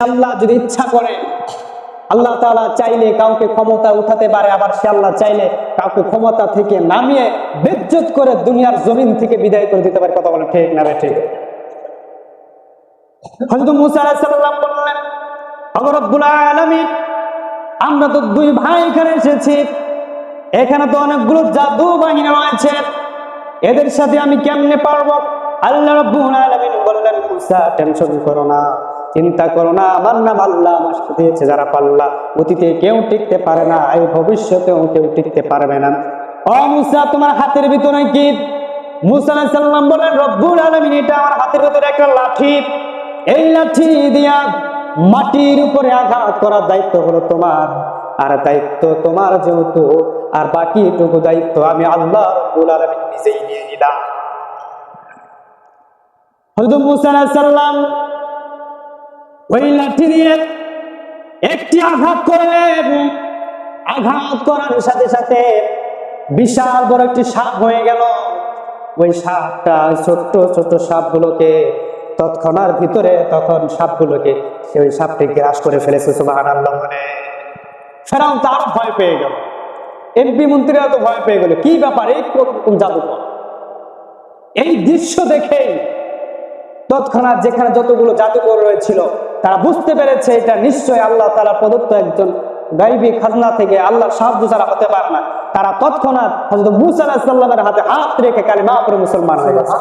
আল্লাহ যদি ইচ্ছা করে, আল্লাহ তাআলা চাইলে কাউকে ক্ষমতা উঠাতে পারে, আবার সে আল্লাহ চাইলে কাউকে ক্ষমতা থেকে নামিয়ে বেজ্জত করে দুনিয়ার জমিন থেকে বিদায় করে দিতে পারে। কথা বলে ঠিক না ঠিক? হযরত মূসা আলাইহিস সালাম বললেন, আল্লাহ রাব্বুল আলামিন, আমরা তো দুই ভাই এখানে এসেছি, এখানে তো অনেকগুলো জাদু বাহিনী রয়েছে, এদের সাথে আমি কেমনে পারবো? আল্লাহ রাব্বুল আলামিন বললেন, মূসা টেনশন করো না, চিন্তা করো না, আমার নাম আল্লাহ, আমার সাথে দিয়েছে যারা পাল্লা, অতীতে কেউ টিকতে পারে না, এই ভবিষ্যতেও কেউ টিকতে পারবে না। ও মূসা, তোমার হাতের ভিতরে কি? মূসা আলাইহিস সালাম বলেন, রব্বুল আলামিন, এটা আমার হাতের ভিতরে একটা লাঠি, এই লাঠি দিয়া মাটির উপরে আঘাত করার দায়িত্ব হলো তোমার, আর দায়িত্ব তোমার যেহেতু, আর বাকিটুকু দায়িত্ব আমি আল্লাহ রাব্বুল আলামিন নিজেই নিয়ে নিলাম। হযরত মূসা আলাইহিস সালাম ওই লাঠি দিয়ে একটি আঘাত করলেন, আঘাত করার সাথে সাথে বিশাল বড় একটি সাপ হয়ে গেল। ওই সাপটা ছোট্ট ছোট্ট সাপগুলোকে তৎক্ষণাৎ ভিতরে, তখন সাপগুলোকে সে ওই সাপটি গ্রাস করে ফেলেছে। সুবহানাল্লাহ। মানে ফেরাউন তার ভয় পেয়ে গেল, এমপি মন্ত্রীরা তো ভয় পেয়ে গেল, কি ব্যাপার, এই কোন জাদুকর? এই দৃশ্য দেখে তৎক্ষণাৎ যেখানে যতগুলো জাদুকর রয়েছিল তারা বুঝতে পেরেছে এটা নিশ্চয় আল্লাহ তাআলা প্রদত্ত একজন গায়বী খাজনা থেকে, আল্লাহর সাহায্য ছাড়া হতে পারে না। তারা তৎক্ষণাৎ হযরত মূসা আলাইহিস সালামের হাতে হাত রেখে কালিমা পড়ে মুসলমান হয়ে গেছে।